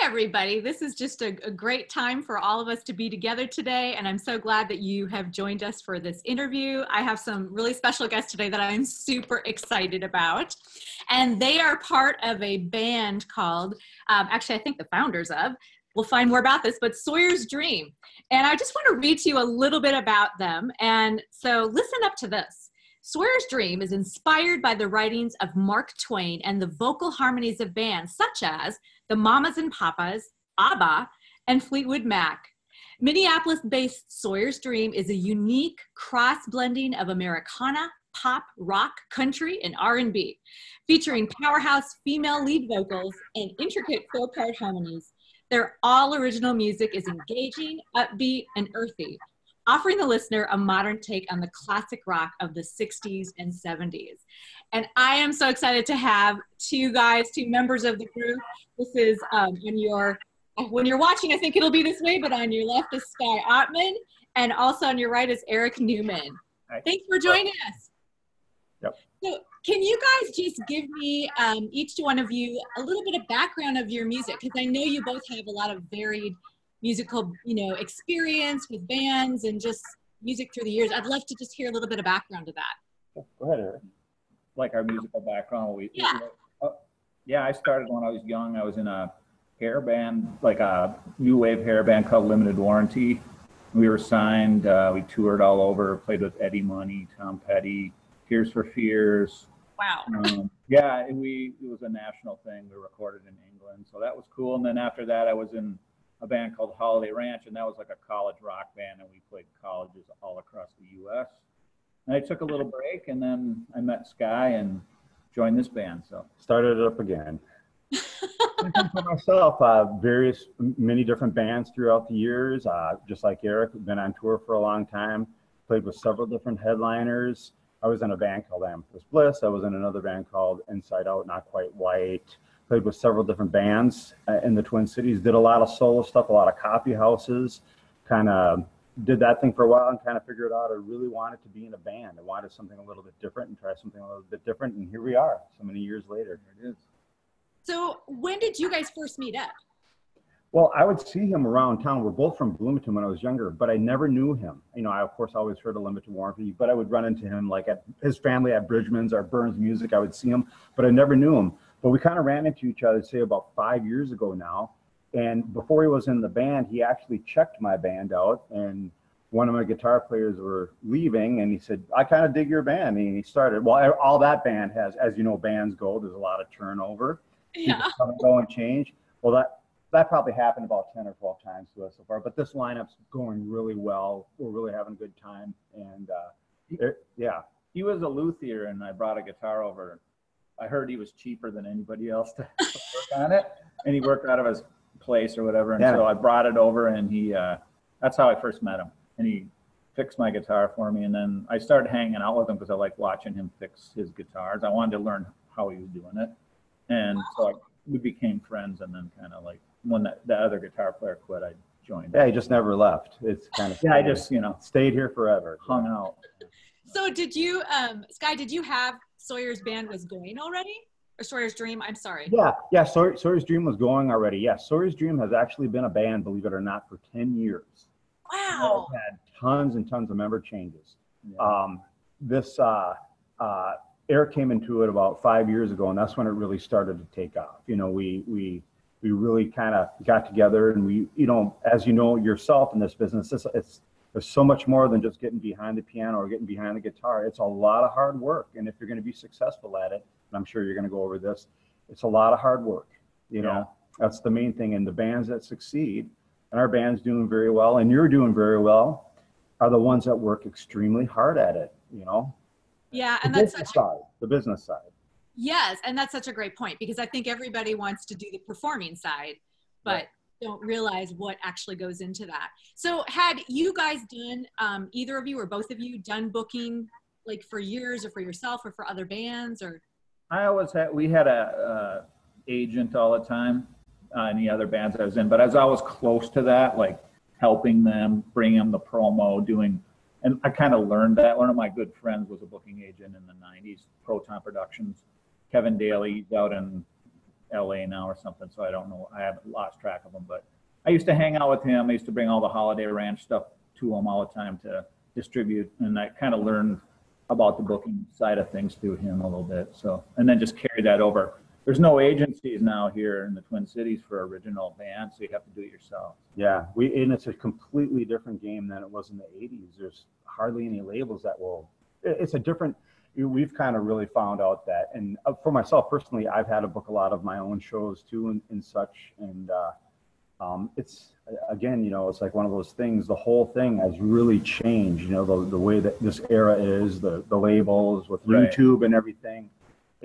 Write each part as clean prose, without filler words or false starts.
everybody. This is just a great time for all of us to be together today, and I'm so glad that you have joined us for this interview. I have some really special guests today that I'm super excited about, and they are part of a band called, actually I think the founders of, we'll find more about this, but Sawyer's Dream. And I just want to read to you a little bit about them, and so listen up to this. Sawyer's Dream is inspired by the writings of Mark Twain and the vocal harmonies of bands such as the Mamas and Papas, ABBA, and Fleetwood Mac. Minneapolis-based Sawyer's Dream is a unique cross-blending of Americana, pop, rock, country, and R&B, featuring powerhouse female lead vocals and intricate four-part harmonies. Their all-original music is engaging, upbeat, and earthy, offering the listener a modern take on the classic rock of the 60s and 70s. And I am so excited to have two members of the group. This is when you're watching, I think it'll be this way, but on your left is Sky Ottman, and also on your right is Eric Newman. Hi. Thanks for joining us. Yep. So can you guys just give me, each one of you, a little bit of background of your music? Because I know you both have a lot of varied musical, experience with bands and just music through the years. I'd love to just hear a little bit of background to that. Go ahead, Eric. Like our musical background. I started when I was young. I was in a hair band, like a new wave hair band called Limited Warranty. We were signed. We toured all over, played with Eddie Money, Tom Petty, Tears for Fears. Wow. It was a national thing. We recorded in England, so that was cool. And then after that, I was in a band called Holiday Ranch, and that was like a college rock band, and we played colleges all across the U.S. And I took a little break, and then I met Sky and joined this band. So started it up again. For myself, many different bands throughout the years. Just like Eric, been on tour for a long time. Played with several different headliners. I was in a band called Amethyst Bliss. I was in another band called Inside Out, Not Quite White. Played with several different bands in the Twin Cities. Did a lot of solo stuff, a lot of coffee houses. Kind of did that thing for a while and kind of figured out I really wanted to be in a band. I wanted something a little bit different and try something a little bit different. And here we are, so many years later. It is. So when did you guys first meet up? Well, I would see him around town. We're both from Bloomington when I was younger, but I never knew him. I, of course, always heard of Limited Warranty, but I would run into him like at his family at Bridgman's or Burns Music. I would see him, but I never knew him. But we kind of ran into each other, say, about 5 years ago now. And before he was in the band, he actually checked my band out. And one of my guitar players were leaving, and he said, I kind of dig your band. And he started, well, all that band has, as you know, bands go, there's a lot of turnover. Yeah. People come and go and change. Well, that probably happened about 10 or 12 times to us so far. But this lineup's going really well. We're really having a good time. And He was a luthier, and I brought a guitar over. I heard he was cheaper than anybody else to work on it, and he worked out of his place or whatever. And so I brought it over, and that's how I first met him. And he fixed my guitar for me, and then I started hanging out with him because I like watching him fix his guitars. I wanted to learn how he was doing it, and so we became friends. And then kind of like when the other guitar player quit, I joined. Yeah, he just never left. It's kind of I just stayed here forever, hung out. So did you, Sky, did you have Sawyer's band was going already? Or Sawyer's Dream, I'm sorry. Yeah, Sawyer's Dream was going already. Yes, Sawyer's Dream has actually been a band, believe it or not, for 10 years. Wow. We've had tons and tons of member changes. Yeah. Eric came into it about 5 years ago, and that's when it really started to take off. We really kind of got together, and we, as you know yourself in this business, there's so much more than just getting behind the piano or getting behind the guitar. It's a lot of hard work. And if you're going to be successful at it, and I'm sure you're going to go over this, it's a lot of hard work. That's the main thing. And the bands that succeed, and our band's doing very well, and you're doing very well, are the ones that work extremely hard at it, Yeah, and the business side. Yes, and that's such a great point, because I think everybody wants to do the performing side, but don't realize what actually goes into that. So had you guys done, either of you or both of you done booking like for years or for yourself or for other bands or? We had a agent all the time, any other bands I was in, but I was always close to that, like helping them, bringing them the promo, and I kind of learned that. One of my good friends was a booking agent in the 90s, Proton Productions. Kevin Daly, he's out in LA now or something, so I don't know. I haven't lost track of him, but I used to hang out with him. I used to bring all the Holiday Ranch stuff to him all the time to distribute, and I kind of learned about the booking side of things through him a little bit. So, and then just carry that over. There's no agencies now here in the Twin Cities for original bands, so you have to do it yourself. Yeah, and it's a completely different game than it was in the 80s. There's hardly any labels that will, it's a different, we've kind of really found out that, and for myself personally, I've had to book a lot of my own shows too and such, and it's, again, you know, it's like one of those things, the whole thing has really changed, you know, the way that this era is, the labels with YouTube and everything.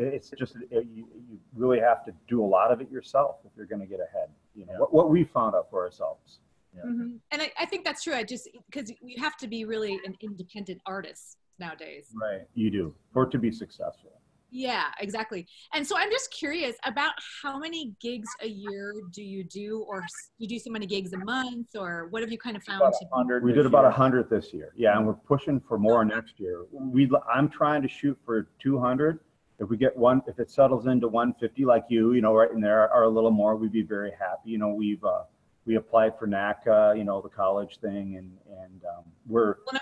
It's just, you really have to do a lot of it yourself if you're going to get ahead, you know, what we found out for ourselves. Yeah. Mm-hmm. And I think that's true. I just, because you have to be really an independent artist nowadays. Right. You do, for it to be successful. Yeah, exactly. And so I'm just curious about how many gigs a year do you do, or you do so many gigs a month, or what have you kind of found? We did about 100 this year. Yeah. And we're pushing for more next year. I'm trying to shoot for 200. If we get one, if it settles into 150 like you know, right in there or a little more, we'd be very happy. You know, we applied for NACA, you know, the college thing, and we're. Well,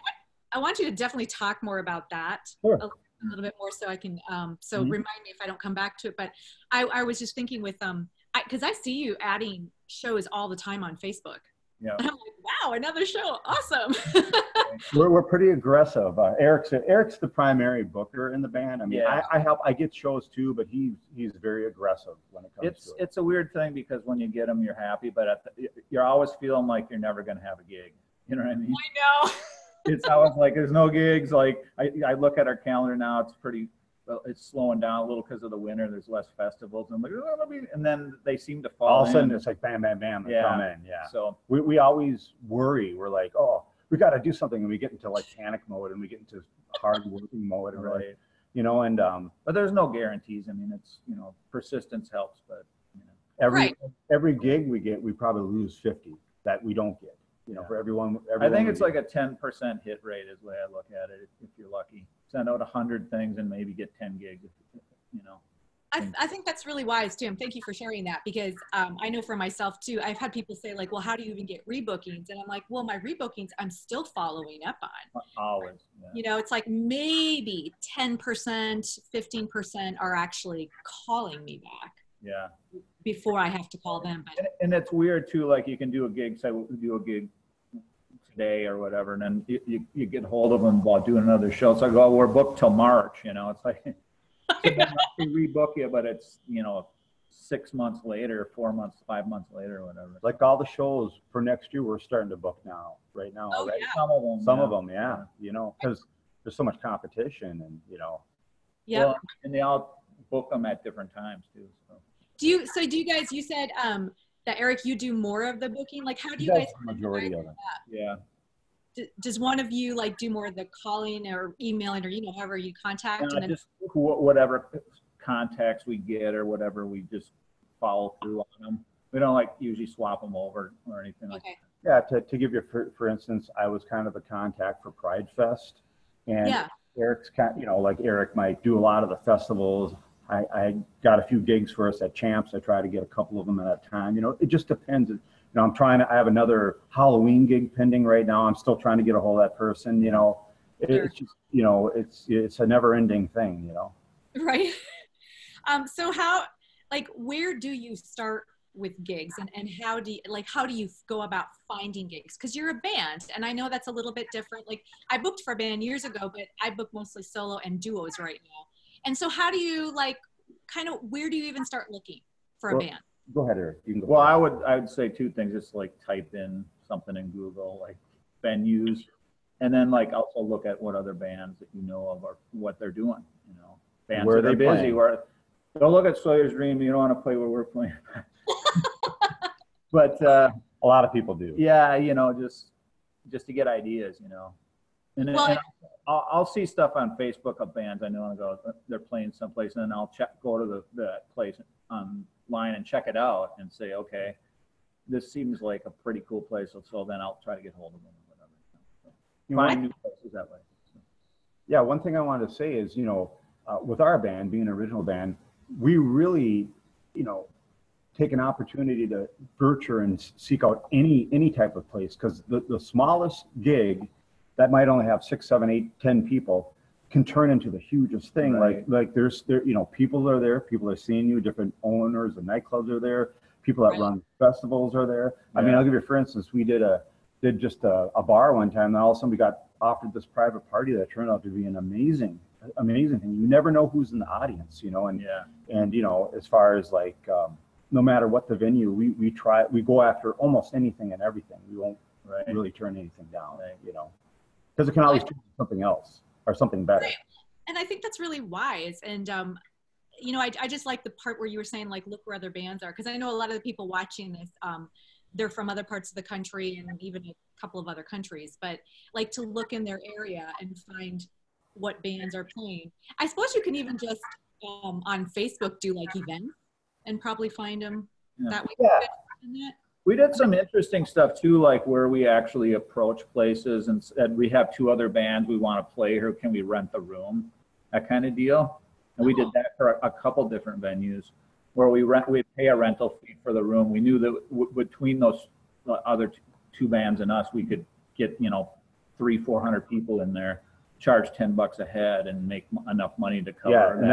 I want you to definitely talk more about that. Sure. A little bit more so I can, remind me if I don't come back to it. But I was just thinking with, because I see you adding shows all the time on Facebook. Yeah. And I'm like, wow, another show. Awesome. we're pretty aggressive. Eric's the primary booker in the band. I mean, I get shows too, but he's very aggressive when it comes to it. It's a weird thing because when you get them, you're happy, but you're always feeling like you're never going to have a gig. You know what I mean? I know. It's always like there's no gigs. Like I look at our calendar now, it's slowing down a little because of the winter. There's less festivals. I'm like, and then they seem to fall. All of a sudden, it's like bam, bam, bam, they come in. Yeah. So we always worry. We're like, oh, we got to do something, and we get into like panic mode, and we get into hard working mode, and like, you know, and but there's no guarantees. I mean, it's, you know, persistence helps, but you know, every gig we get, we probably lose 50 that we don't get. You know, for everyone I think it's like a 10% hit rate is the way I look at it. If you're lucky, send out 100 things and maybe get 10 gigs. You know, I think that's really wise, Tim. Thank you for sharing that, because I know for myself too. I've had people say like, "Well, how do you even get rebookings?" And I'm like, "Well, my rebookings I'm still following up on." Always. Yeah. You know, it's like maybe 10%, 15% are actually calling me back. Yeah. Before I have to call them. But. And it's weird too. Like you can do a gig, say we'll do a gig today or whatever, and then you get hold of them while doing another show. It's like, oh, we're booked till March. You know, it's like they rebook you, but it's, you know, 6 months later, 4 months, 5 months later, or whatever. Like all the shows for next year, we're starting to book right now. Oh, right? Yeah. Some of them, yeah. You know, because there's so much competition, and you know. Yeah. Well, and they all book them at different times too. So. Do you guys, you said that Eric, you do more of the booking? Like, how do you guys? The majority of it. Yeah. Does one of you like do more of the calling or emailing, or, you know, however you contact? And then... just whatever contacts we get or whatever, we just follow through on them. We don't like usually swap them over or anything like that. Yeah, to give you, for instance, I was kind of the contact for Pride Fest, and Eric's you know, like Eric might do a lot of the festivals. I got a few gigs for us at Champs. I try to get a couple of them at a time. You know, it just depends. You know, I have another Halloween gig pending right now. I'm still trying to get a hold of that person. You know, it's just, you know, it's a never ending thing, you know. Right. So where do you start with gigs, and how do you go about finding gigs? Because you're a band, and I know that's a little bit different. Like, I booked for a band years ago, but I book mostly solo and duos right now. And so how do you where do you even start looking for a band? Go ahead, Eric. You can go. Well, I would say two things. Just like type in something in Google, like venues, and then like also look at what other bands that you know of or what they're doing. You know, bands where that are busy. Where don't look at Sawyer's Dream. You don't want to play where we're playing. But a lot of people do. Yeah, you know, just to get ideas. You know. And I'll see stuff on Facebook of bands I know, and go, they're playing someplace, and then I'll go to the place online and check it out and say, okay, this seems like a pretty cool place. So then I'll try to get hold of them or whatever. So find new places that way. So. Yeah, one thing I wanted to say is, you know, with our band being an original band, we really, you know, take an opportunity to venture and seek out any type of place, because the smallest gig that might only have 6, 7, 8, 10 people can turn into the hugest thing. Right. Like there's people are there, people are seeing you, different owners of nightclubs are there, people that run festivals are there. I mean, I'll give you, for instance, we did just a bar one time, and all of a sudden we got offered this private party that turned out to be an amazing thing. You never know who's in the audience, and as far as like no matter what the venue, we go after almost anything and everything. We won't really turn anything down, because it can always turn into something else or something better. Right. And I think that's really wise. And I just like the part where you were saying, like, look where other bands are, because I know a lot of the people watching this, they're from other parts of the country and even a couple of other countries, but like to look in their area and find what bands are playing. I suppose you can even just on Facebook do like events and probably find them that way. Yeah. We did some interesting stuff too, like where we actually approach places and said, we have 2 other bands we want to play here. Can we rent the room? That kind of deal. And we did that for a couple different venues where we pay a rental fee for the room. We knew that between those other 2 bands and us, we could get, 300-400 people in there, charge $10 a head, and make enough money to cover and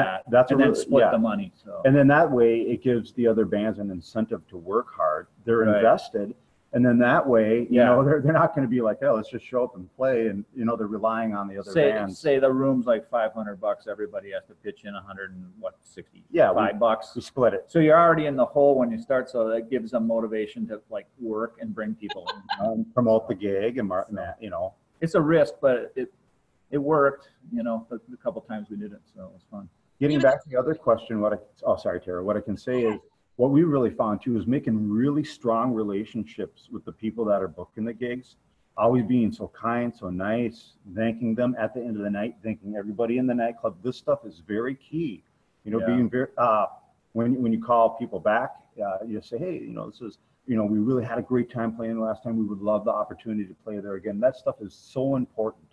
then split the money. So. And then that way it gives the other bands an incentive to work hard. They're invested. And then that way, they're not going to be like, oh, let's just show up and play. And, they're relying on the other bands. Say the room's like $500. Everybody has to pitch in $165. We split it. So you're already in the hole when you start. So that gives them motivation to like work and bring people in. Promote the gig and, It's a risk, but it worked, a couple times we did it. So it was fun. Getting back to the other question, sorry, Tara, what I can say is, what we really found too is making really strong relationships with the people that are booking the gigs, always being so kind, so nice, thanking them at the end of the night, thanking everybody in the nightclub. This stuff is very key. Being very, when you call people back, you say, hey, this is, we really had a great time playing last time. We would love the opportunity to play there again. That stuff is so important.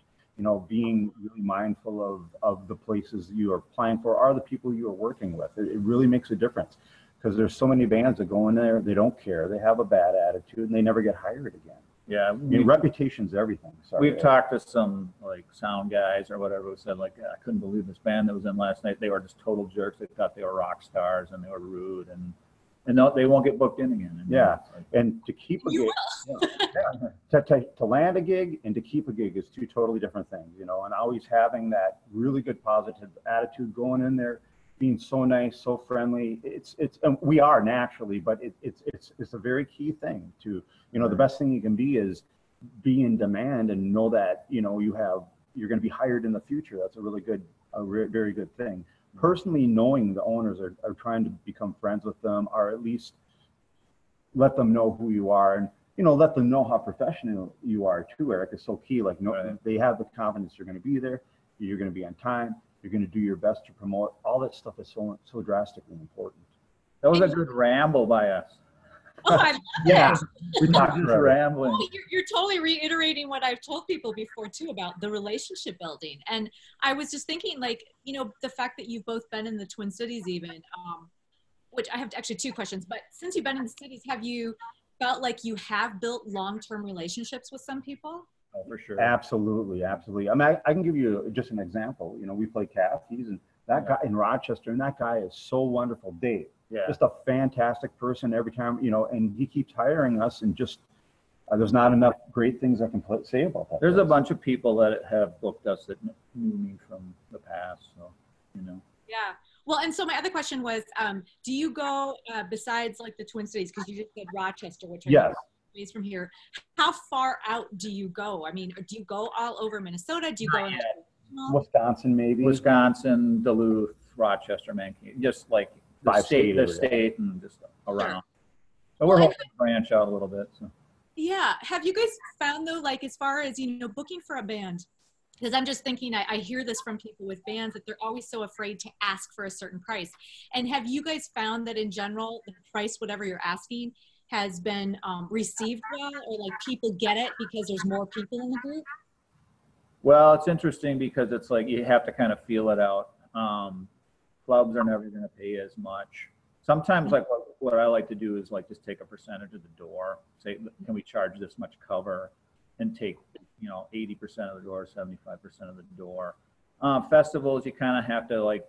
Being really mindful of the places you are applying for, are the people you are working with. It really makes a difference. Because there's so many bands that go in there, they don't care, they have a bad attitude, and they never get hired again. Yeah, reputation's everything. We've talked to some like sound guys or whatever who said like, I couldn't believe this band that was in last night. They were just total jerks. They thought they were rock stars and they were rude, and they won't get booked in again. And to keep a gig, to land a gig and to keep a gig is 2 totally different things. And always having that really good positive attitude going in there. Being so nice, so friendly, we are naturally, but it's a very key thing to, the best thing you can be is be in demand and know that, you're going to be hired in the future. That's a really good, very good thing. Personally, knowing the owners are trying to become friends with them, or at least let them know who you are, and, let them know how professional you are too, Eric, is so key. Like, they have the confidence you're going to be there, you're going to be on time, you're going to do your best to promote. All that stuff is so drastically important. That was a good ramble by us. Oh, I love it. We talked just rambling. Oh, you're totally reiterating what I've told people before too about the relationship building. And I was just thinking, like, the fact that you've both been in the Twin Cities even, which I have actually 2 questions, but since you've been in the cities, have you felt like you have built long-term relationships with some people? Oh, for sure. Absolutely. I mean, I can give you just an example. We play Kathy's, and that guy in Rochester, and that guy is so wonderful, Dave. Yeah. Just a fantastic person every time, and he keeps hiring us, and just there's not enough great things I can say about that. There's a bunch of people that have booked us that knew me from the past, so, Yeah. Well, and so my other question was, do you go besides like the Twin Cities, because you just said Rochester, which I ways from here, how far out do you go? I mean, do you go all over Minnesota? Do you go in Wisconsin, maybe? Wisconsin, Duluth, Rochester, Mankato, just like the state and just around. But we're hoping to branch out a little bit. So. Yeah. Have you guys found though, like as far as, booking for a band, because I'm just thinking, I hear this from people with bands that they're always so afraid to ask for a certain price. And have you guys found that in general, the price, whatever you're asking, has been received well, or like people get it because there's more people in the group? Well, it's interesting because it's like you have to kind of feel it out. Clubs are never going to pay as much. Sometimes like what I like to do is like just take a percentage of the door, say, can we charge this much cover, and take, 80% of the door, 75% of the door. Festivals, you kind of have to like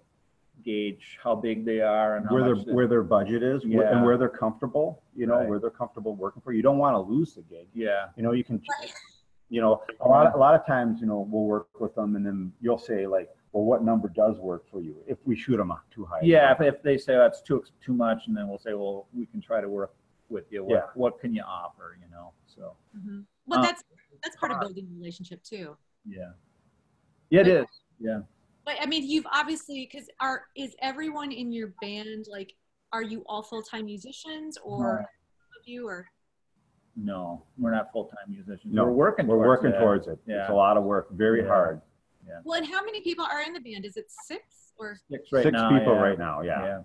gauge how big they are and where their budget is, and where they're comfortable, where they're comfortable working for. You don't want to lose the gig. Yeah. You can, a lot of times, we'll work with them, and then you'll say like, well, what number does work for you if we shoot them too high? Yeah, if they say that's too much, and then we'll say, well, we can try to work with you. What can you offer? So. Mm-hmm. Well, that's part of building a relationship too. Yeah. Yeah, it is. Yeah. But I mean, you've obviously, is everyone in your band, like, are you all full-time musicians, or of you, or? No, we're not full-time musicians. No, we're working towards it. Yeah. It's a lot of work, very hard. Yeah. Well, and how many people are in the band? Is it 6 or? Six people right now, yeah.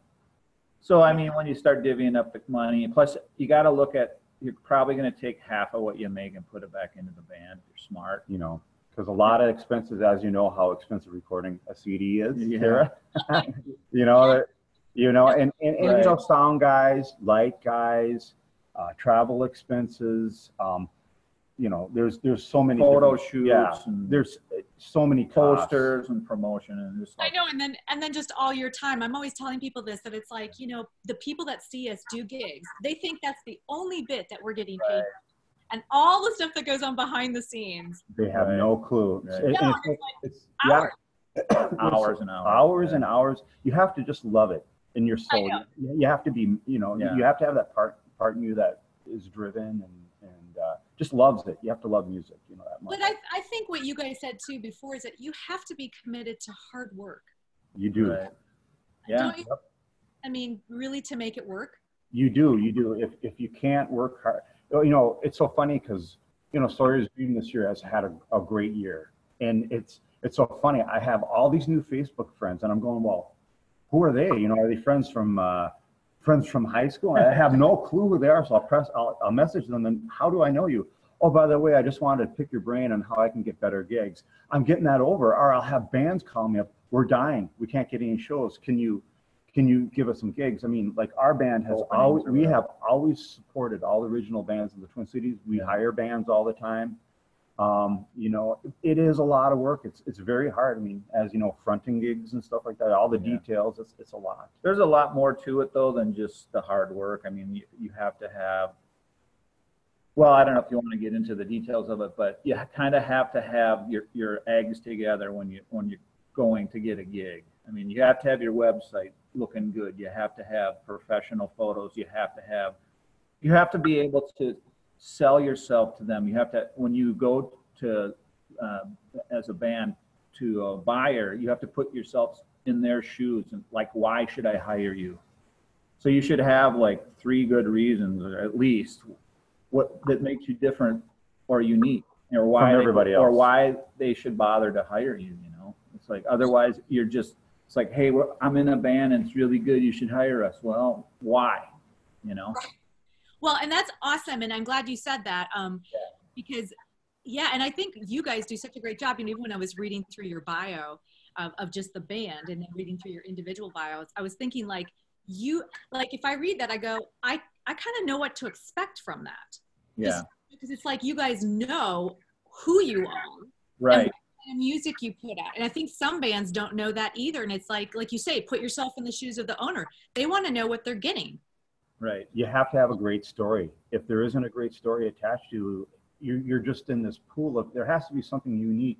So, I mean, when you start divvying up the money, plus you got to look at, you're probably going to take half of what you make and put it back into the band. You're smart. Because a lot of expenses, as you know, how expensive recording a CD is, Tara. And sound guys, light guys, travel expenses. There's so many photo shoots. Yeah, and there's so many posters and promotion, and just I know, and then just all your time. I'm always telling people this, that it's like, the people that see us do gigs, they think that's the only bit that we're getting paid. And all the stuff that goes on behind the scenes. They have no clue. It's hours. Hours and hours. Hours and hours. You have to just love it in your soul. You have to be, you have to have that part in you that is driven and just loves it. You have to love music, that much. But I think what you guys said too before is that you have to be committed to hard work. You do. Right. Yeah. I mean, really, to make it work? You do. If you can't work hard, it's so funny because, Sawyer's Dream this year has had a great year. And it's so funny. I have all these new Facebook friends, and I'm going, well, who are they? Are they friends from high school? I have no clue who they are. So I'll message them. And how do I know you? Oh, by the way, I just wanted to pick your brain on how I can get better gigs. I'm getting that over. Or I'll have bands call me up. We're dying. We can't get any shows. Can you give us some gigs? I mean, like our band has always supported all the original bands in the Twin Cities. We hire bands all the time. It is a lot of work. It's very hard. I mean, as you know, fronting gigs and stuff like that, all the details, it's a lot. There's a lot more to it though than just the hard work. I mean, you have to have, well, I don't know if you want to get into the details of it, but you kind of have to have your eggs together when you're going to get a gig. I mean, you have to have your website looking good. You have to have professional photos. You have to be able to sell yourself to them. You have to, when you go to, as a band, to a buyer, you have to put yourself in their shoes and like, why should I hire you? So you should have like 3 good reasons, or at least that makes you different or unique, or why everybody else, or why they should bother to hire you. It's like, otherwise it's like, hey, I'm in a band and it's really good. You should hire us. Well, why? Well, and that's awesome. And I'm glad you said that because, and I think you guys do such a great job. Even when I was reading through your bio of just the band and then reading through your individual bios, I was thinking like if I read that, I go, I kind of know what to expect from that. Yeah. Because it's like, you guys know who you are. Right. And music you put out. And I think some bands don't know that either. And it's like you say, put yourself in the shoes of the owner. They want to know what they're getting. Right. You have to have a great story. If there isn't a great story attached to you, you're just in this pool of, there has to be something unique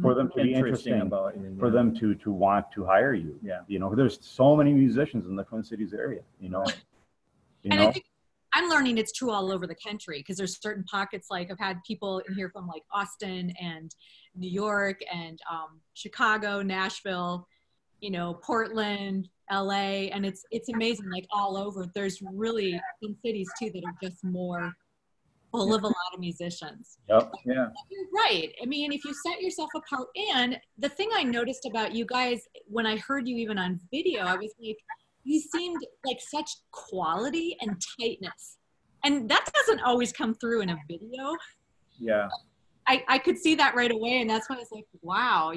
for them to be interesting about you, for them to want to hire you. Yeah. There's so many musicians in the Twin Cities area, And I think I'm learning it's true all over the country, because there's certain pockets, like I've had people in here from like Austin and New York and Chicago, Nashville, Portland, LA, and it's amazing, like all over. There's really some cities too that are just more full of a lot of musicians. Yep. Yeah. You're right. I mean, if you set yourself apart, and the thing I noticed about you guys when I heard you even on video, I was like, you seemed like such quality and tightness. And that doesn't always come through in a video. Yeah. I could see that right away. And that's why I was like, wow,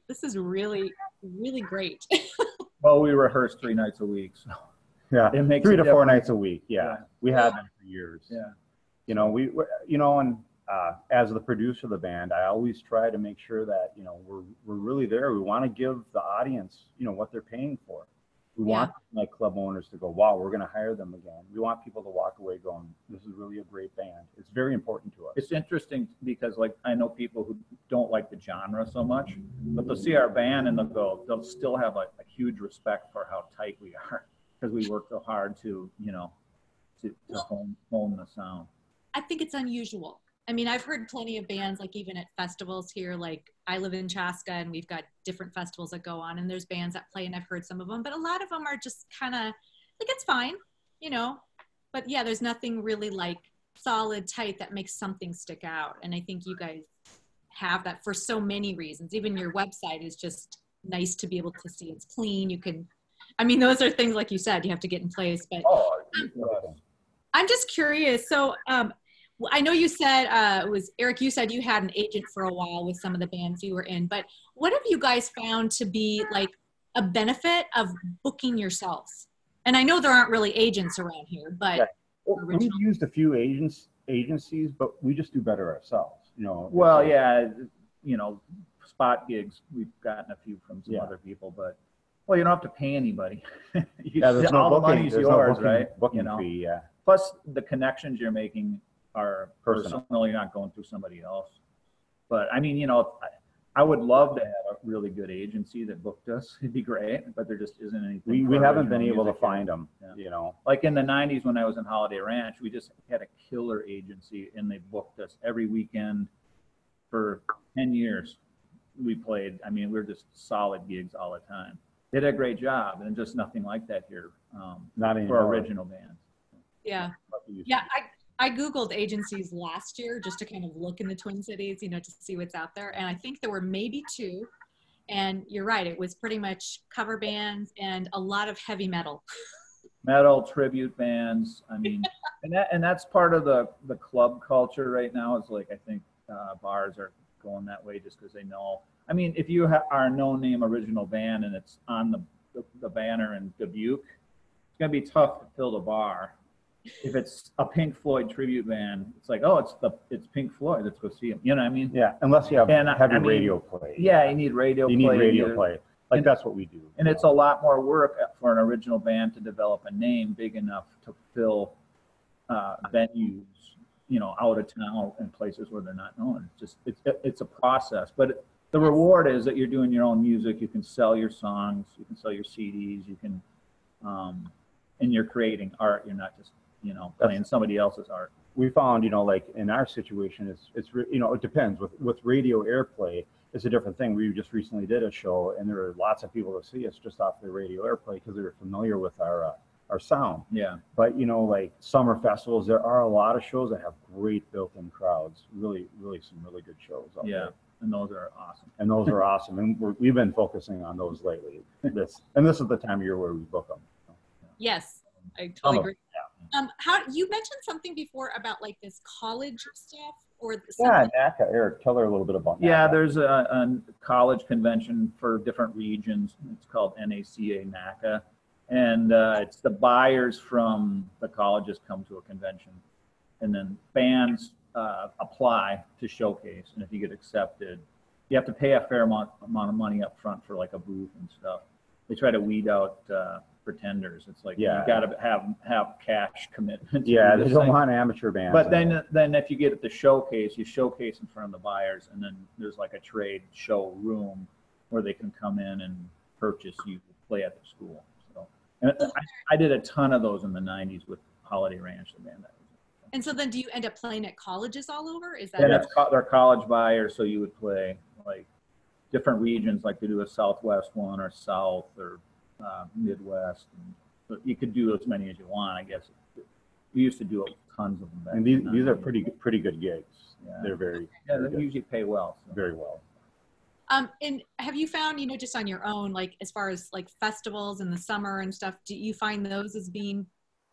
this is really, really great. Well, we rehearse 3 nights a week. So Yeah, it makes 3 to 4 difference. nights a week. Yeah, we have been for years. Yeah. You know, and as the producer of the band, I always try to make sure that, you know, we're really there. We want to give the audience, you know, what they're paying for. We want nightclub owners to go, wow, we're going to hire them again. We want people to walk away going, this is really a great band. It's very important to us. It's interesting because, like, I know people who don't like the genre so much, but they'll see our band and they'll still have a huge respect for how tight we are because we work so hard to, you know, to hone the sound. I think it's unusual. I mean, I've heard plenty of bands, like even at festivals here, like I live in Chaska and we've got different festivals that go on and there's bands that play and I've heard some of them, but a lot of them are just kind of like, it's fine, you know, but yeah, there's nothing really like solid, tight that makes something stick out. And I think you guys have that for so many reasons. Even your website is just nice to be able to see it's clean. You can, I mean, those are things like you said, you have to get in place, but I'm just curious. So, I know you said, it was Eric, you said you had an agent for a while with some of the bands you were in, but what have you guys found to be like a benefit of booking yourselves? And I know there aren't really agents around here, but. Yeah. Well, we've used a few agencies, but we just do better ourselves, you know. Well, yeah, you know, spot gigs, we've gotten a few from some other people, but, well, you don't have to pay anybody. There's no all the booking, money's there's yours, no right? Booking you know? fee, yeah. Plus, the connections you're making are personal. You're not going through somebody else. But I mean, you know, I would love to have a really good agency that booked us. It'd be great, but there just isn't anything. We haven't been able to find them, you know. Like in the 90s when I was in Holiday Ranch, we just had a killer agency and they booked us every weekend for 10 years. We played, I mean, we were just solid gigs all the time. They did a great job, and just nothing like that here not anymore. for original bands. Yeah. Yeah, I Googled agencies last year just to kind of look in the Twin Cities, you know, to see what's out there. And I think there were maybe 2. And you're right, it was pretty much cover bands and a lot of heavy metal. Metal, tribute bands. I mean, and that's part of the club culture right now is like, I think bars are going that way just because they know. I mean, if you are a no-name original band and it's on the banner in Dubuque, it's going to be tough to fill the bar. If it's a Pink Floyd tribute band, it's like, oh, it's Pink Floyd. Let's go see them. You know what I mean? Yeah, unless you have heavy radio play. Yeah, you need radio play. You need radio play. Like, that's what we do. And it's a lot more work for an original band to develop a name big enough to fill venues, you know, out of town and places where they're not known. It's a process. But the reward is that you're doing your own music. You can sell your songs. You can sell your CDs. You can, and you're creating art. You're not just, you know, playing somebody else's art. We found, you know, like in our situation, it's you know, it depends. With radio airplay, it's a different thing. We just recently did a show, and there were lots of people to see us just off the radio airplay because they were familiar with our sound. Yeah. But, you know, like summer festivals, there are a lot of shows that have great built-in crowds. Really, really some really good shows out there. And those are awesome. And those are awesome. And we've been focusing on those lately. This is the time of year where we book them. Yes, I totally agree. How you mentioned something before about like this college stuff or something. Yeah, NACA. Eric, tell her a little bit about NACA. Yeah, there's a college convention for different regions. It's called NACA NACA, and it's the buyers from the colleges come to a convention, and then bands apply to showcase, and if you get accepted, you have to pay a fair amount of money up front for like a booth and stuff. They try to weed out pretenders. It's like you got to have cash commitment. Yeah, they don't want amateur bands. But then if you get at the showcase, you showcase in front of the buyers, and then there's like a trade show room where they can come in and purchase you to play at the school. So, and I did a ton of those in the 90s with Holiday Ranch, the band. And so then do you end up playing at colleges all over? Is that? Yeah, they're college buyers, so you would play like different regions, like they do a Southwest one or South or Midwest. And you could do as many as you want, I guess. We used to do tons of them back. And these are pretty good gigs. Yeah. They're very they usually pay well. So. Very well. And have you found, you know, just on your own, like as far as like festivals in the summer and stuff, do you find those as being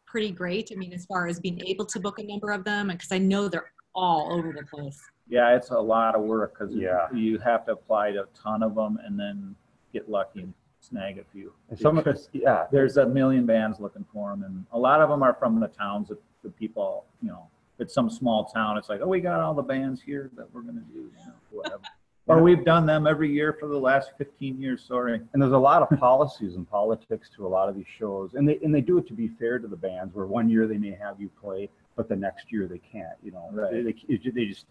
pretty great? I mean, as far as being able to book a number of them, because I know they're all over the place. Yeah, it's a lot of work because you have to apply to a ton of them and then get lucky and snag a few. And some of us, yeah, There's a million bands looking for them, and a lot of them are from the towns that the people, it's some small town. It's like, oh, we got all the bands here that we're going to do, whatever. Or we've done them every year for the last 15 years, sorry. and there's a lot of policies and politics to a lot of these shows, and they do it to be fair to the bands, where one year they may have you play, but the next year they can't, Right. they just,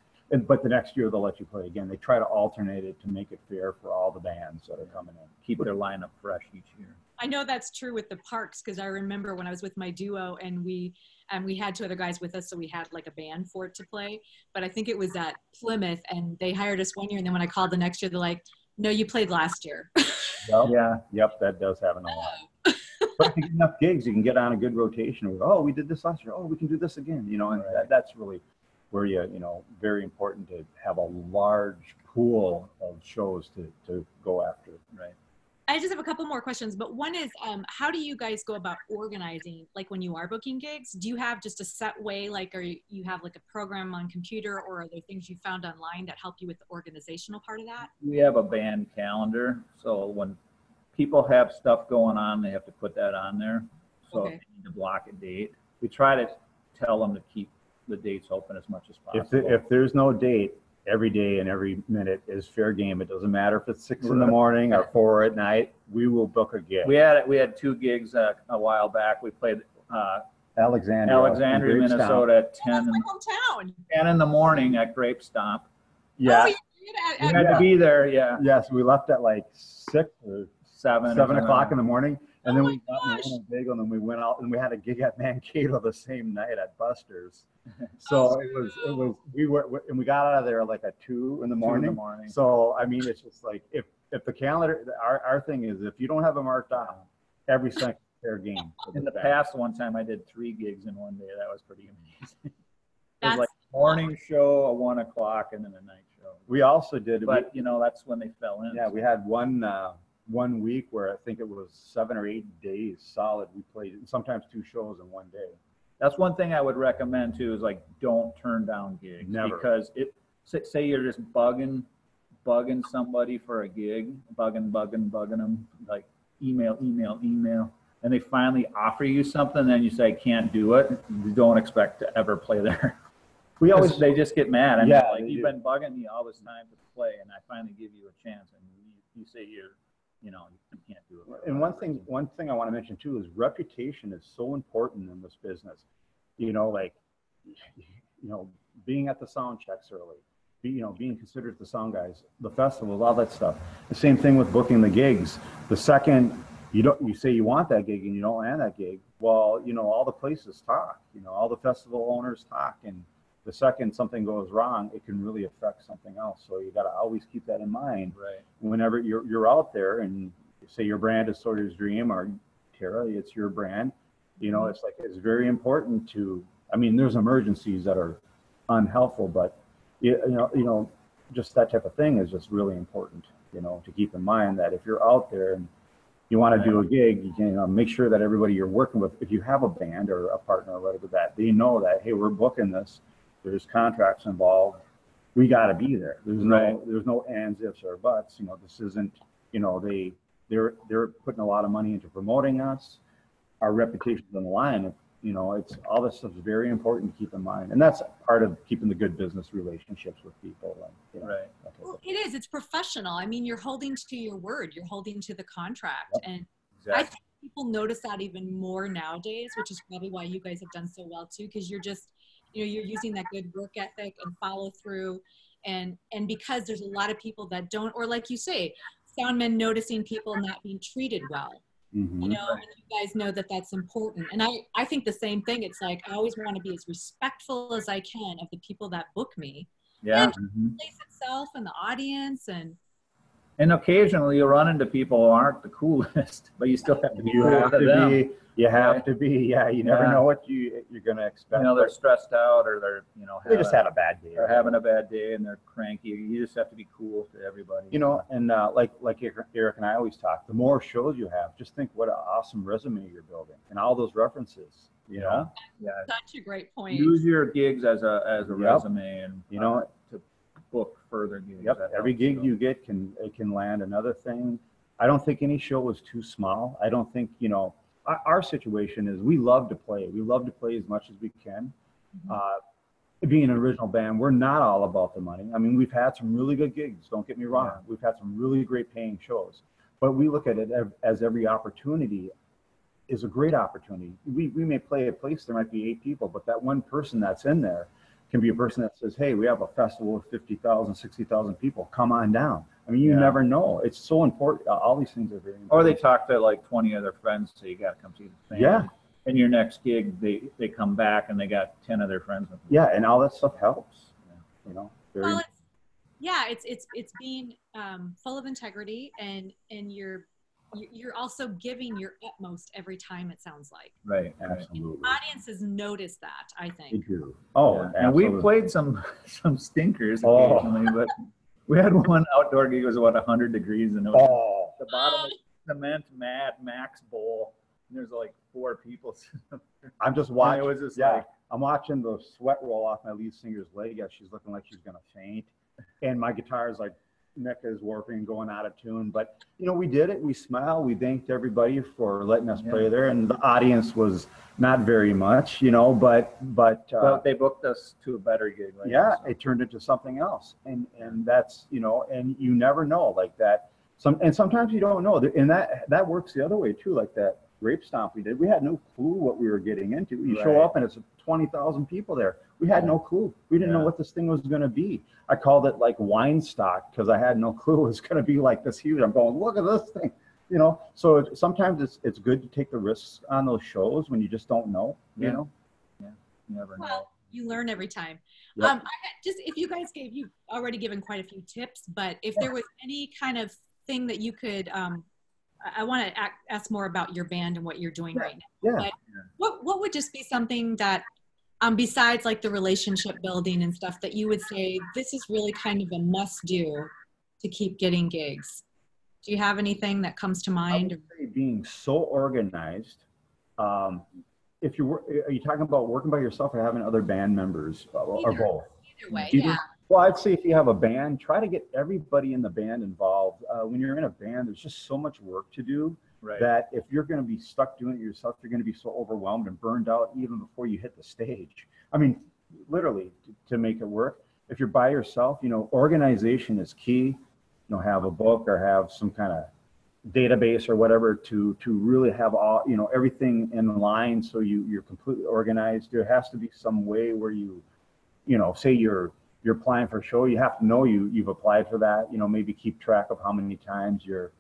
but the next year they'll let you play again. They try to alternate it to make it fair for all the bands that are coming in. Keep their lineup fresh each year. I know that's true with the parks, because I remember when I was with my duo and we had two other guys with us, so we had like a band for it to play. But I think it was at Plymouth, and they hired us one year, and then when I called the next year, they're like, no, you played last year. Yep, that does happen a lot. But if you get enough gigs, you can get on a good rotation. Oh, we did this last year. Oh, we can do this again. And Right. that's really where very important to have a large pool of shows to go after. Right. I just have a couple more questions, but one is, how do you guys go about organizing, like when you are booking gigs? Do you have just a set way, like, or you have like a program on computer, or are there things you found online that help you with the organizational part of that? We have a band calendar, so when people have stuff going on, they have to put that on there. So Okay. if they need to block a date, we try to tell them to keep the dates open as much as possible. If there's no date, every day and every minute is fair game. It doesn't matter if it's 6 in the morning or 4 at night. We will book a gig. We had 2 gigs a while back. We played Grape Alexandria, Minnesota at 10 my hometown. 10 in the morning at Grape Stomp. Yeah. Oh, you did We had to be there, yeah. Yes, we left at like 6 or 7 o'clock in the morning, and then we got in a bagel, and then we went out and we had a gig at Mankato the same night at Buster's. So we got out of there like at 2 in the morning. So I mean, it's just like if the calendar, our thing is, if you don't have it marked off, every second fair game. In the past, one time I did 3 gigs in one day. That was pretty amazing. It That's was like a morning show, a 1 o'clock, and then a night show. We also did, But that's when they fell in. yeah, we had one week where I think it was 7 or 8 days solid. We played sometimes 2 shows in one day. That's one thing I would recommend too, is like, don't turn down gigs. Never. Because say you're just bugging somebody for a gig, bugging them, like email, and they finally offer you something, then you say, can't do it. You don't expect to ever play there. They just get mad. I mean, Yeah, like, you've been bugging me all this time to play, and I finally give you a chance, and you say you can't do it. And one thing I want to mention too is reputation is so important in this business. Being at the sound checks early, being considered the sound guys, the festivals, all that stuff. The same thing with booking the gigs. The second you say you want that gig and you don't land that gig, well, all the places talk. All the festival owners talk, and the second something goes wrong, it can really affect something else. So you got to always keep that in mind. Right. Whenever you're out there, and say your brand is Sawyer's Dream, or Tara, it's your brand. It's very important to. I mean, there's emergencies that are unhelpful, but just that type of thing is just really important. To keep in mind that if you're out there and you want to do a gig, you can make sure that everybody you're working with, if you have a band or a partner or whatever, that they know that, hey, we're booking this. There's contracts involved. We got to be there. There's no ands, ifs, or buts. This isn't. They're putting a lot of money into promoting us. Our reputation's on the line. It's all this stuff is very important to keep in mind, and that's part of keeping the good business relationships with people. Right. Well, it is. It's professional. I mean, you're holding to your word. You're holding to the contract, Yep. and Exactly. I think people notice that even more nowadays, which is probably why you guys have done so well too, because you're just, you're using that good work ethic and follow through, and because there's a lot of people that don't, or like you say, soundmen noticing people not being treated well. Mm-hmm. And you guys know that that's important. And I think the same thing. It's like, I always want to be as respectful as I can of the people that book me. Yeah. And the place itself and the audience. And occasionally you'll run into people who aren't the coolest, but you still have to be You cool have to to them. be. You have to be. Yeah. You never Yeah. know what you're going to expect. They're stressed out, or they're They just had a bad day. they're having a bad day and they're cranky. You just have to be cool to everybody. And like Eric and I always talk, the more shows you have, just think what an awesome resume you're building and all those references. Yeah. Such a great point. Use your gigs as a Yep. resume, and to book further gigs. Yep. That Every helps, gig so. you get can land another thing. I don't think any show was too small. I don't think, you know, our situation is we love to play. We love to play as much as we can. Being an original band, we're not all about the money. I mean, we've had some really good gigs, don't get me wrong. Yeah. We've had some really great paying shows, but we look at it as every opportunity is a great opportunity. We may play a place, there might be 8 people, but that one person that's in there can be a person that says, hey, we have a festival with 50,000, 60,000 people, come on down. I mean, you never know. It's so important. All these things are very important. Or they talk to like 20 other friends, so you got to come see the band. Yeah. And your next gig, they come back and they got 10 of their friends with them. Yeah, and all that stuff helps. You know. Well, it's being full of integrity, and you're also giving your utmost every time. It sounds like. Right. Absolutely. And audiences notice that, I think. They do. Oh, yeah. And we played some stinkers occasionally, but we had one outdoor gig. It was about 100 degrees, and it was the bottom of the cement Mad Max Bowl. There's like 4 people. I'm just watching. It was just like, I'm watching the sweat roll off my lead singer's leg as she's looking like she's gonna faint, and my guitar is like neck is warping, going out of tune. But you know, we did it. We smiled. We thanked everybody for letting us play there, and the audience was not very much, you know, but they booked us to a better gig. Right? Yeah, it turned into something else, and that's, you know, and you never know like that. Sometimes you don't know, and that works the other way too, like that Grape Stomp we did. We had no clue what we were getting into. You show up and it's 20,000 people there. We had no clue. We didn't know what this thing was going to be. I called it like wine stock because I had no clue it was going to be like this huge. I'm going, look at this thing, you know. So sometimes it's good to take the risks on those shows when you just don't know, you know. Yeah, you never know. Well, you learn every time. Yep. Just if you guys you've already given quite a few tips, but if there was any kind of thing that you could I want to ask more about your band and what you're doing right now. Yeah. But what would just be something that, besides like the relationship building and stuff, that you would say, this is really kind of a must do to keep getting gigs? Do you have anything that comes to mind? I would say being so organized. Are you talking about working by yourself or having other band members or both? Either way, yeah. Well, I'd say if you have a band, try to get everybody in the band involved. When you're in a band, there's just so much work to do that if you're going to be stuck doing it yourself, you're going to be so overwhelmed and burned out even before you hit the stage. I mean, literally, to make it work. If you're by yourself, you know, organization is key. You know, have a book or have some kind of database or whatever to really have all, you know, everything in line so you're completely organized. There has to be some way where you know, say you're applying for a show, you have to know you've applied for that, you know, maybe keep track of how many times you're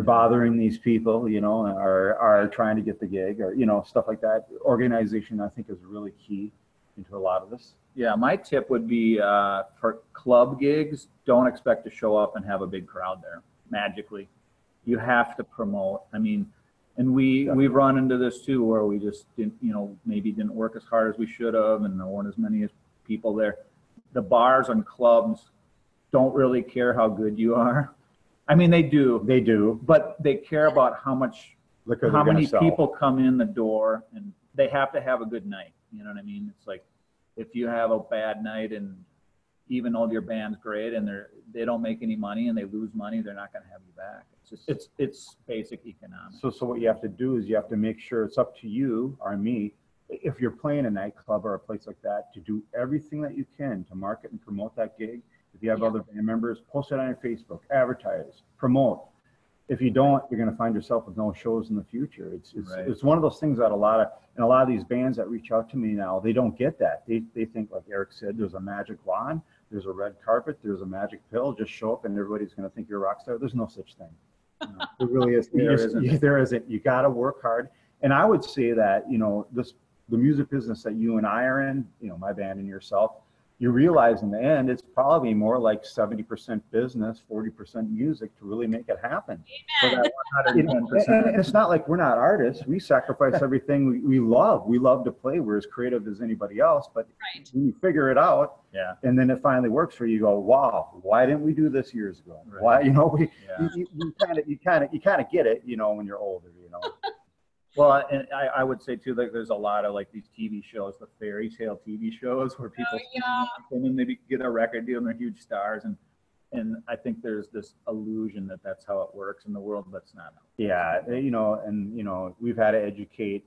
bothering these people, you know, are trying to get the gig or, you know, stuff like that. Organization, I think, is really key into a lot of this. Yeah, my tip would be for club gigs, don't expect to show up and have a big crowd there magically. You have to promote. I mean, and we've run into this too, where we just didn't, you know, maybe didn't work as hard as we should have, and there weren't as many people there. The bars and clubs don't really care how good you are. I mean, they do, but they care about how many people come in the door, and they have to have a good night. You know what I mean? It's like, if you have a bad night, and even though your band's great and they don't make any money and they lose money, they're not going to have you back. It's basic economics. So what you have to do is you have to make sure it's up to you or me, if you're playing a nightclub or a place like that, to do everything that you can to market and promote that gig. If you have other band members, post it on your Facebook, advertise, promote. If you don't, you're going to find yourself with no shows in the future. It's one of those things that a lot of these bands that reach out to me now, they don't get that. They think, like Eric said, there's a magic wand, there's a red carpet, there's a magic pill. Just show up and everybody's going to think you're a rock star. There's no such thing. You know, there really is. There isn't. You got to work hard. And I would say that, you know, the music business that you and I are in, you know, my band and yourself, you realize in the end, it's probably more like 70% business, 40% music to really make it happen. Amen. So and it's not like we're not artists. We sacrifice everything we love. We love to play. We're as creative as anybody else. But when you figure it out, and then it finally works for you, you go, wow, why didn't we do this years ago? Right. Why, you know, you kind of get it, you know, when you're older, you know. Well, and I would say too, like, there's a lot of like these TV shows, the fairy tale TV shows where people and then they get a record deal and they're huge stars, and And I think there's this illusion that that's how it works in the world, but it's not. Yeah, you know, and you know, we've had to educate,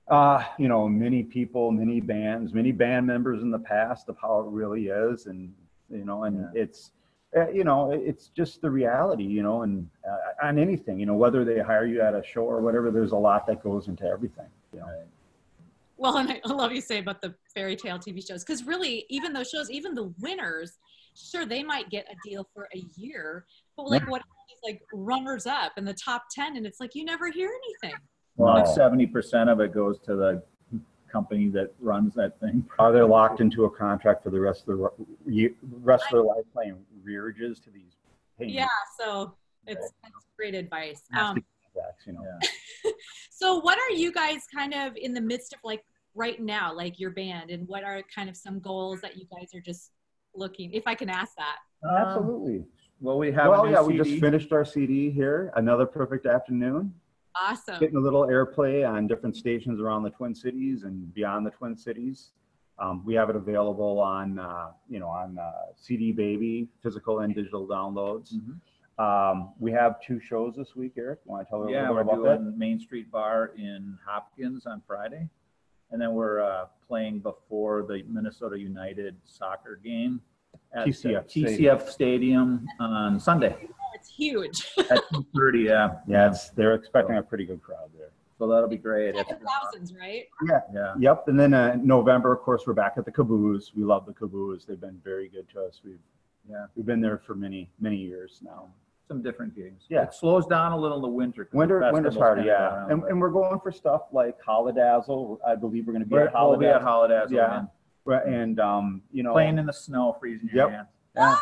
you know, many people, many bands, many band members in the past of how it really is, and you know, and it's, you know, it's just the reality, you know, and on anything, you know, whether they hire you at a show or whatever, there's a lot that goes into everything, you know. Right. Well, and I love you say about the fairy tale TV shows, because really, even those shows, even the winners, sure, they might get a deal for a year, but like what these like runners up in the top 10, and it's like you never hear anything. Well, 70% of it goes to the company that runs that thing. Are they locked into a contract for the rest of their life playing rearages to these payments? Yeah, so that's great advice. You know. So what are you guys kind of in the midst of, like right now, like your band, and what are kind of some goals that you guys are just looking, if I can ask that? Absolutely. Well, we have we just finished our CD here, Another Perfect Afternoon. Awesome. Getting a little airplay on different stations around the Twin Cities and beyond the Twin Cities. We have it available on, you know, on CD Baby, physical and digital downloads. We have 2 shows this week, Eric. You want to tell her a little bit about that? We're doing Main Street Bar in Hopkins on Friday. And then we're playing before the Minnesota United soccer game at TCF Stadium on Sunday. Oh, it's huge. At 2:30, yeah. Yeah, they're expecting a pretty good crowd there. So that'll be great. Thousands, right? Yeah. Yep. And then in November, of course, we're back at the Caboose. We love the Caboose. They've been very good to us. We've been there for many years now. Some different gigs. Yeah. It slows down a little in the winter. Winter's hard, yeah. And we're going for stuff like Holidazzle. I believe we're going to be at Holidazzle. We'll be at Holidazzle. Yeah. And, you know. Playing in the snow, freezing your hands. Yeah.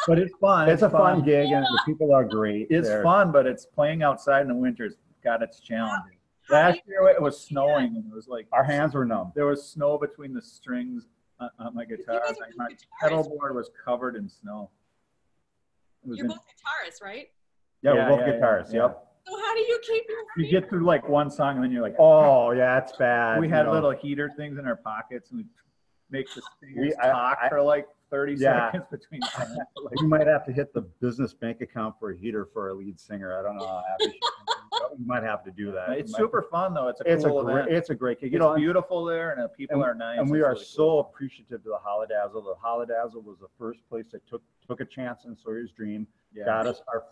But it's fun. It's a fun gig, and the people are great. It's fun, but it's playing outside in the winter. It's got its challenges. Last year it was snowing, and it was like our hands were numb. There was snow between the strings on my guitar. My pedal board was covered in snow. You're both guitarists, right? Yeah, we're both guitarists. Yeah. Yep. So how do you keep your feet? You get through like one song, and then you're like, oh yeah, it's bad. We had little heater things in our pockets, and we make the fingers talk for like 30 seconds between songs. We might have to hit the business bank account for a heater for a lead singer. I don't know how happy we might have to do that. It's super fun though. It's a great gig. It's beautiful there, and people are nice. And we are so appreciative to the Holidazzle. The Holidazzle was the first place that took a chance on Sawyer's Dream. Got us our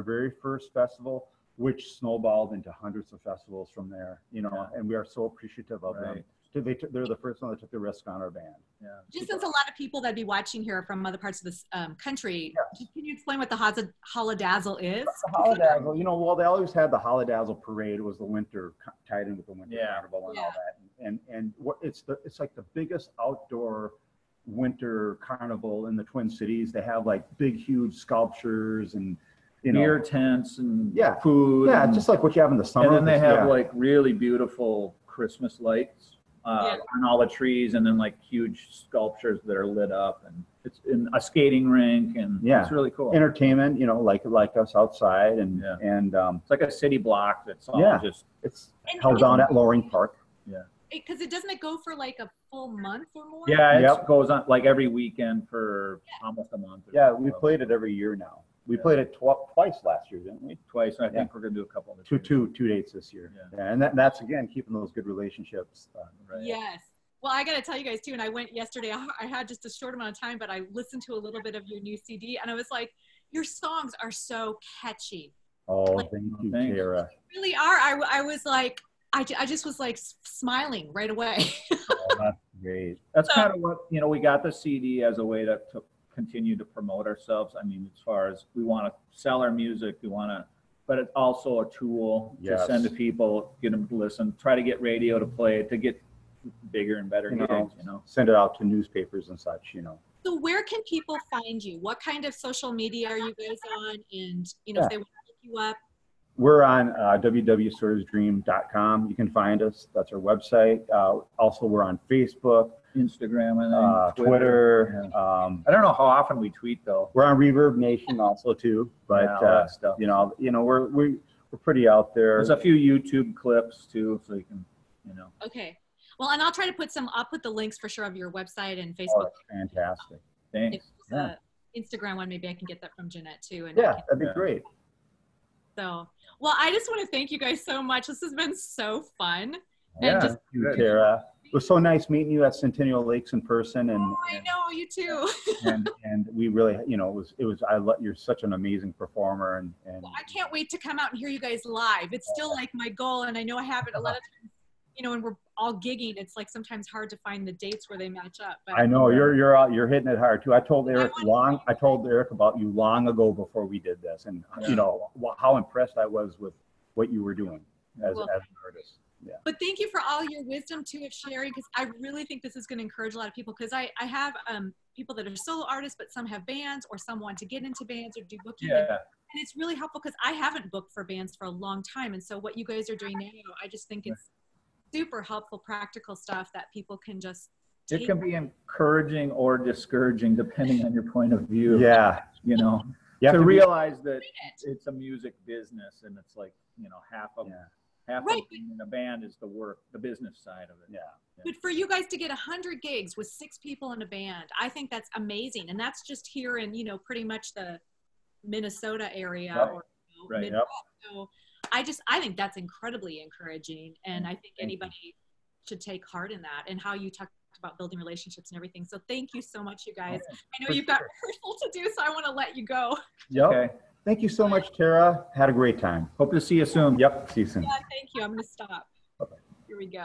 very first festival, which snowballed into hundreds of festivals from there. You know, and we are so appreciative of them. They're the first one that took the risk on our band. Yeah. Just since a lot of people that'd be watching here from other parts of this country, can you explain what the Holidazzle is? The Holidazzle, you know, well, they always had the Holidazzle parade. It was the winter, tied in with the winter carnival and all that. And it's like the biggest outdoor winter carnival in the Twin Cities. They have like big, huge sculptures and beer tents and food. Yeah, just like what you have in the summer. And then they have like really beautiful Christmas lights on all the trees, and then like huge sculptures that are lit up, and it's in a skating rink, and it's really cool. Entertainment, you know, like us outside, and it's like a city block that's all it's held down at Loring Park. Yeah. Because doesn't it go for like a full month or more? Yeah, it goes on like every weekend for almost a month. We played it every year now. We played it twice last year, didn't we? Twice. I think we're going to do a couple of two dates this year. And that's again keeping those good relationships. Yes. Well, I got to tell you guys too. And I went yesterday. I had just a short amount of time, but I listened to a little bit of your new CD, and I was like, your songs are so catchy. Oh, like, thank you, Tara. They really are. I was like, I just was like smiling right away. Oh, that's great. That's kind of what, you know, we got the CD as a way to continue to promote ourselves. I mean, as far as we want to sell our music, but it's also a tool to send to people, get them to listen, try to get radio to play it, to get bigger and better gigs, you know. Send it out to newspapers and such, you know. So where can people find you? What kind of social media are you guys on? And, you know, if they want to look you up. We're on www.sawyersdream.com. You can find us. That's our website. Also, we're on Facebook, Instagram, and Twitter. I don't know how often we tweet though. We're on Reverb Nation also too, but you know, we're pretty out there. There's a few YouTube clips too, so you can, you know. Okay. Well, and I'll try to I'll put the links for sure of your website and Facebook. Oh, fantastic. Thanks. Instagram one, maybe I can get that from Jeanette too. And Yeah, that'd be great. So, well, I just want to thank you guys so much. This has been so fun. Yeah, And just, Thank you, Tara. It was so nice meeting you at Centennial Lakes in person, and I know you too. and we really, you know, you're such an amazing performer, and Well, I can't wait to come out and hear you guys live. It's still like my goal, and I know I have it a lot of times. You know, when we're all gigging, it's like sometimes hard to find the dates where they match up. But I know you're hitting it hard too. I told Eric about you long ago before we did this, and you know how impressed I was with what you were doing as an artist. Yeah. But thank you for all your wisdom too of sharing, because I really think this is going to encourage a lot of people, because I have people that are solo artists, but some have bands, or some want to get into bands or do booking. Yeah. And it's really helpful because I haven't booked for bands for a long time. And so what you guys are doing now, I just think it's super helpful, practical stuff that people can just take. It can be encouraging or discouraging depending on your point of view. Yeah. You know, to realize that it's a music business, and it's like, you know, half of being in a band is the business side of it. Yeah. But for you guys to get 100 gigs with 6 people in a band, I think that's amazing. And that's just here in, you know, pretty much the Minnesota area. Right. Or, you know, Right. Midwest. So I think that's incredibly encouraging. And I think anybody should take heart in that, and how you talked about building relationships and everything. So thank you so much, you guys. I know you've got rehearsal to do, so I want to let you go. Yep. Okay. Thank you so much, Tara. Had a great time. Hope to see you soon. Yep. See you soon. Yeah, thank you. I'm going to stop. Here we go.